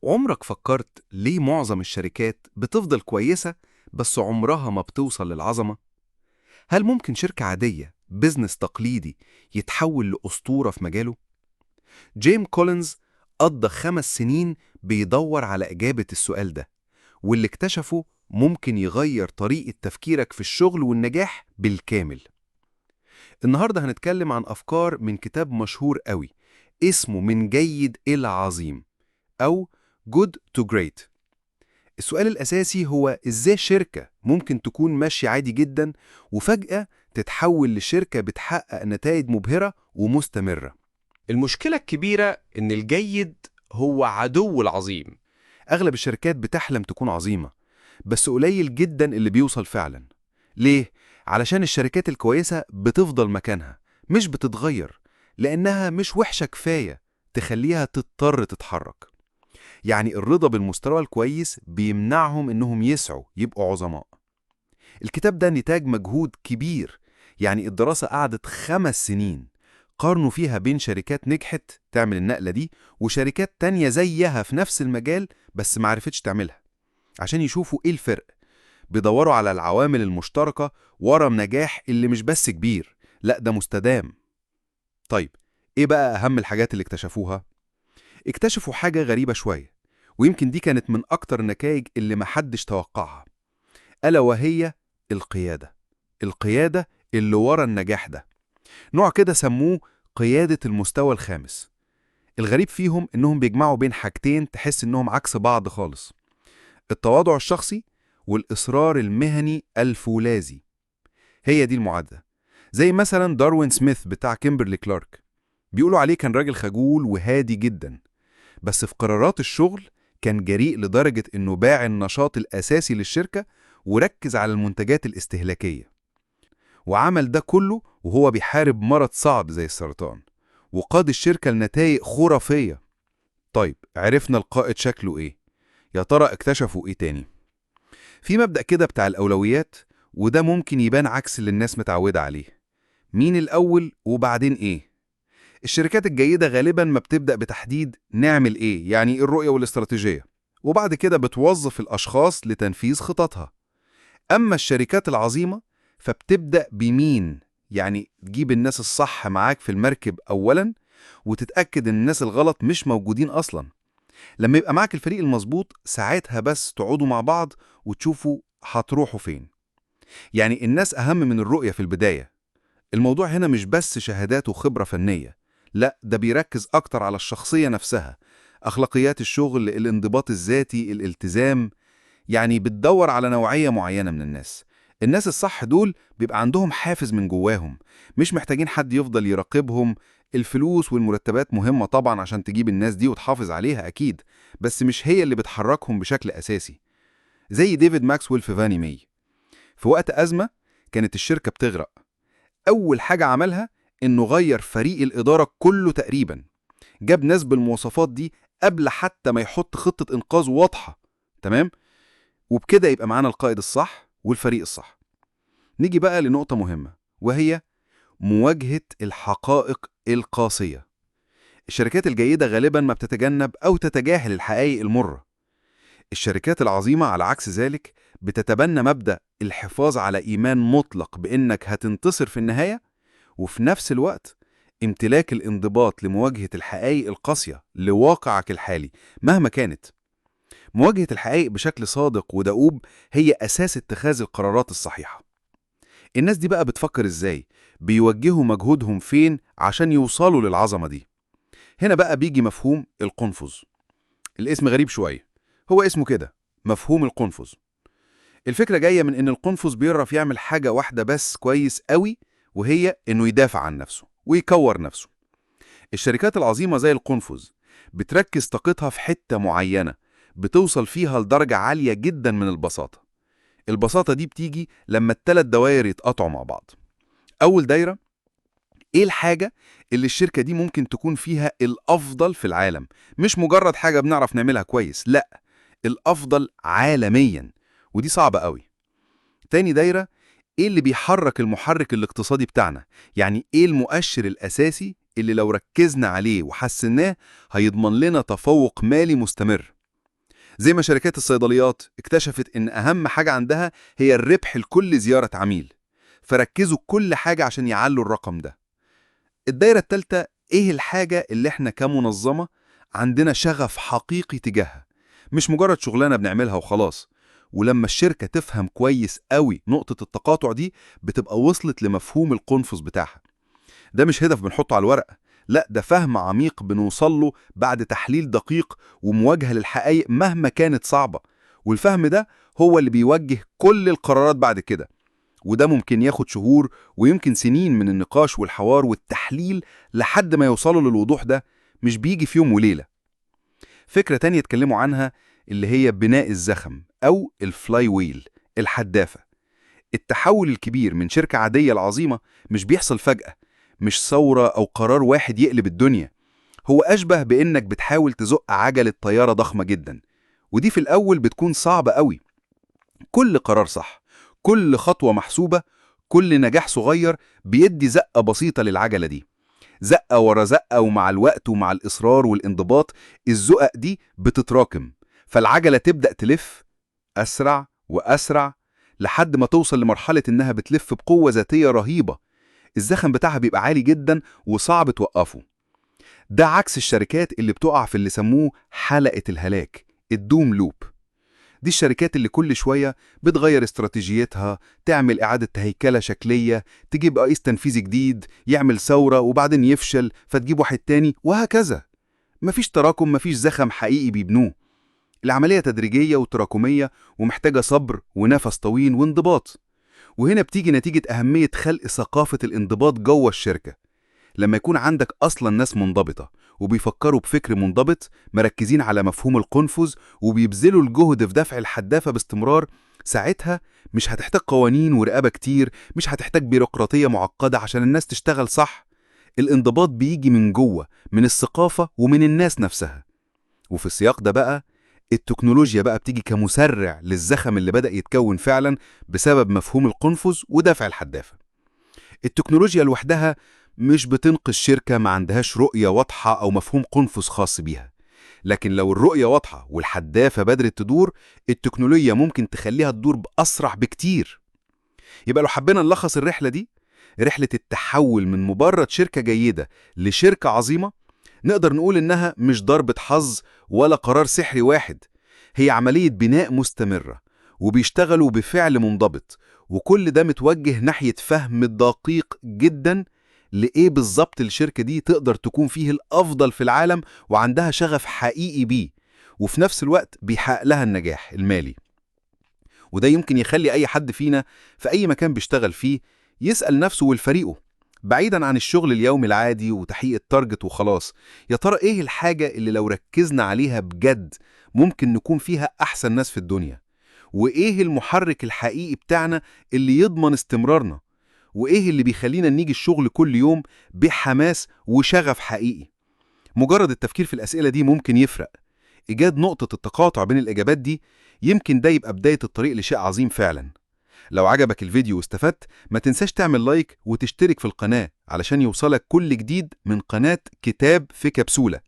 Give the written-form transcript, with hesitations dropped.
عمرك فكرت ليه معظم الشركات بتفضل كويسة بس عمرها ما بتوصل للعظمة؟ هل ممكن شركة عادية بيزنس تقليدي يتحول لأسطورة في مجاله؟ جيم كولينز قضى 5 سنين بيدور على إجابة السؤال ده، واللي اكتشفه ممكن يغير طريقة تفكيرك في الشغل والنجاح بالكامل. النهاردة هنتكلم عن أفكار من كتاب مشهور قوي اسمه من جيد إلى عظيم، أو Good to Great. السؤال الأساسي هو إزاي شركة ممكن تكون ماشية عادي جدا وفجأة تتحول لشركة بتحقق نتائج مبهرة ومستمرة. المشكلة الكبيرة إن الجيد هو عدو العظيم. أغلب الشركات بتحلم تكون عظيمة، بس قليل جدا اللي بيوصل فعلا. ليه؟ علشان الشركات الكويسة بتفضل مكانها، مش بتتغير، لأنها مش وحشة كفاية تخليها تضطر تتحرك. يعني الرضا بالمستوى الكويس بيمنعهم إنهم يسعوا يبقوا عظماء. الكتاب ده نتاج مجهود كبير، يعني الدراسة قعدت 5 سنين قارنوا فيها بين شركات نجحت تعمل النقلة دي وشركات تانية زيها في نفس المجال بس معرفتش تعملها، عشان يشوفوا إيه الفرق. بيدوروا على العوامل المشتركة ورا النجاح اللي مش بس كبير، لا ده مستدام. طيب، إيه بقى أهم الحاجات اللي اكتشفوها؟ اكتشفوا حاجة غريبة شوية، ويمكن دي كانت من أكتر النتائج اللي محدش توقعها، ألا وهي القيادة. القيادة اللي ورا النجاح ده نوع كده سموه قيادة المستوى الخامس. الغريب فيهم إنهم بيجمعوا بين حاجتين تحس إنهم عكس بعض خالص: التواضع الشخصي والإصرار المهني الفولاذي. هي دي المعادلة. زي مثلا داروين سميث بتاع كيمبرلي كلارك، بيقولوا عليه كان راجل خجول وهادي جدا، بس في قرارات الشغل كان جريء لدرجة إنه باع النشاط الأساسي للشركة وركز على المنتجات الاستهلاكية. وعمل ده كله وهو بيحارب مرض صعب زي السرطان، وقاد الشركة لنتائج خرافية. طيب، عرفنا القائد شكله إيه، يا ترى اكتشفوا إيه تاني؟ في مبدأ كده بتاع الأولويات، وده ممكن يبان عكس اللي الناس متعودة عليه. مين الأول وبعدين إيه؟ الشركات الجيدة غالباً ما بتبدأ بتحديد نعمل إيه، يعني الرؤية والاستراتيجية، وبعد كده بتوظف الأشخاص لتنفيذ خططها. أما الشركات العظيمة فبتبدأ بمين، يعني تجيب الناس الصح معاك في المركب أولاً، وتتأكد إن الناس الغلط مش موجودين أصلاً. لما يبقى معاك الفريق المظبوط ساعتها بس تقعدوا مع بعض وتشوفوا هتروحوا فين. يعني الناس أهم من الرؤية في البداية. الموضوع هنا مش بس شهادات وخبرة فنية، لا ده بيركز أكتر على الشخصية نفسها، أخلاقيات الشغل، الانضباط الذاتي، الالتزام. يعني بتدور على نوعية معينة من الناس. الناس الصح دول بيبقى عندهم حافز من جواهم، مش محتاجين حد يفضل يراقبهم. الفلوس والمرتبات مهمة طبعا عشان تجيب الناس دي وتحافظ عليها أكيد، بس مش هي اللي بتحركهم بشكل أساسي. زي ديفيد ماكسويل في فاني مي، في وقت أزمة كانت الشركة بتغرق، أول حاجة عملها إنه غير فريق الإدارة كله تقريبا، جاب ناس بالمواصفات دي قبل حتى ما يحط خطة إنقاذ واضحة. تمام؟ وبكده يبقى معانا القائد الصح والفريق الصح. نيجي بقى لنقطة مهمة، وهي مواجهة الحقائق القاسية. الشركات الجيدة غالبا ما بتتجنب أو تتجاهل الحقائق المرة. الشركات العظيمة على عكس ذلك بتتبنى مبدأ الحفاظ على إيمان مطلق بإنك هتنتصر في النهاية، وفي نفس الوقت امتلاك الانضباط لمواجهة الحقائق القاسية لواقعك الحالي مهما كانت. مواجهة الحقائق بشكل صادق ودؤوب هي أساس اتخاذ القرارات الصحيحة. الناس دي بقى بتفكر إزاي؟ بيوجهوا مجهودهم فين عشان يوصلوا للعظمة دي؟ هنا بقى بيجي مفهوم القنفذ. الاسم غريب شوية، هو اسمه كده، مفهوم القنفذ. الفكرة جاية من إن القنفذ بيعرف يعمل حاجة واحدة بس كويس قوي، وهي إنه يدافع عن نفسه ويكور نفسه. الشركات العظيمة زي القنفذ بتركز طاقتها في حتة معينة، بتوصل فيها لدرجة عالية جدا من البساطة. البساطة دي بتيجي لما الثلاث دوائر يتقطعوا مع بعض. أول دايرة، إيه الحاجة اللي الشركة دي ممكن تكون فيها الأفضل في العالم؟ مش مجرد حاجة بنعرف نعملها كويس، لأ، الأفضل عالميا، ودي صعبة قوي. تاني دايرة، إيه اللي بيحرك المحرك الاقتصادي بتاعنا؟ يعني إيه المؤشر الأساسي اللي لو ركزنا عليه وحسناه هيضمن لنا تفوق مالي مستمر؟ زي ما شركات الصيدليات اكتشفت إن أهم حاجة عندها هي الربح لكل زيارة عميل، فركزوا كل حاجة عشان يعلوا الرقم ده. الدايرة التالتة، إيه الحاجة اللي إحنا كمنظمة عندنا شغف حقيقي تجاهها، مش مجرد شغلانة بنعملها وخلاص. ولما الشركة تفهم كويس قوي نقطة التقاطع دي، بتبقى وصلت لمفهوم القنفذ بتاعها. ده مش هدف بنحطه على الورق، لا، ده فهم عميق بنوصل له بعد تحليل دقيق ومواجهة للحقائق مهما كانت صعبة. والفهم ده هو اللي بيوجه كل القرارات بعد كده. وده ممكن ياخد شهور ويمكن سنين من النقاش والحوار والتحليل لحد ما يوصلوا للوضوح ده، مش بيجي في يوم وليلة. فكرة تانية اتكلموا عنها اللي هي بناء الزخم أو الفلاي ويل، الحدافة. التحول الكبير من شركة عادية لعظيمة مش بيحصل فجأة، مش ثورة أو قرار واحد يقلب الدنيا. هو أشبه بإنك بتحاول تزق عجلة طيارة ضخمة جدا، ودي في الأول بتكون صعبة قوي. كل قرار صح، كل خطوة محسوبة، كل نجاح صغير بيدي زقة بسيطة للعجلة دي، زقة ورا زقة، ومع الوقت ومع الإصرار والانضباط الزقق دي بتتراكم، فالعجلة تبدأ تلف أسرع وأسرع لحد ما توصل لمرحلة إنها بتلف بقوة ذاتية رهيبة. الزخم بتاعها بيبقى عالي جدا وصعب توقفه. ده عكس الشركات اللي بتقع في اللي سموه حلقة الهلاك، الدوم لوب. دي الشركات اللي كل شوية بتغير استراتيجيتها، تعمل إعادة هيكلة شكلية، تجيب رئيس تنفيذي جديد، يعمل ثورة وبعدين يفشل فتجيب واحد تاني، وهكذا. مفيش تراكم، مفيش زخم حقيقي بيبنوه. العملية تدريجية وتراكمية ومحتاجة صبر ونفس طويل وانضباط. وهنا بتيجي نتيجة أهمية خلق ثقافة الانضباط جوه الشركة. لما يكون عندك أصلا ناس منضبطة وبيفكروا بفكر منضبط، مركزين على مفهوم القنفذ وبيبذلوا الجهد في دفع الحدافة باستمرار، ساعتها مش هتحتاج قوانين ورقابة كتير، مش هتحتاج بيروقراطية معقدة عشان الناس تشتغل صح. الانضباط بيجي من جوه، من الثقافة ومن الناس نفسها. وفي السياق ده بقى، التكنولوجيا بقى بتيجي كمسرع للزخم اللي بدأ يتكون فعلا بسبب مفهوم القنفذ ودفع الحدافة. التكنولوجيا لوحدها مش بتنقذ شركة ما عندهاش رؤية واضحة أو مفهوم قنفذ خاص بيها، لكن لو الرؤية واضحة والحدافة بدأت تدور، التكنولوجيا ممكن تخليها تدور بأسرع بكتير. يبقى لو حبينا نلخص الرحلة دي، رحلة التحول من مجرد شركة جيدة لشركة عظيمة، نقدر نقول إنها مش ضربة حظ ولا قرار سحري واحد. هي عملية بناء مستمرة، وبيشتغلوا بفعل منضبط، وكل ده متوجه ناحية فهم دقيق جدا لإيه بالظبط الشركة دي تقدر تكون فيه الأفضل في العالم وعندها شغف حقيقي بيه، وفي نفس الوقت بيحقق لها النجاح المالي. وده يمكن يخلي أي حد فينا في أي مكان بيشتغل فيه يسأل نفسه والفريقه، بعيداً عن الشغل اليومي العادي وتحقيق التارجت وخلاص، يا ترى إيه الحاجة اللي لو ركزنا عليها بجد ممكن نكون فيها أحسن ناس في الدنيا؟ وإيه المحرك الحقيقي بتاعنا اللي يضمن استمرارنا؟ وإيه اللي بيخلينا نيجي الشغل كل يوم بحماس وشغف حقيقي؟ مجرد التفكير في الأسئلة دي ممكن يفرق. إيجاد نقطة التقاطع بين الإجابات دي يمكن ده يبقى بداية الطريق لشيء عظيم فعلا. لو عجبك الفيديو واستفدت، ما تنساش تعمل لايك وتشترك في القناة علشان يوصلك كل جديد من قناة كتاب في كبسولة.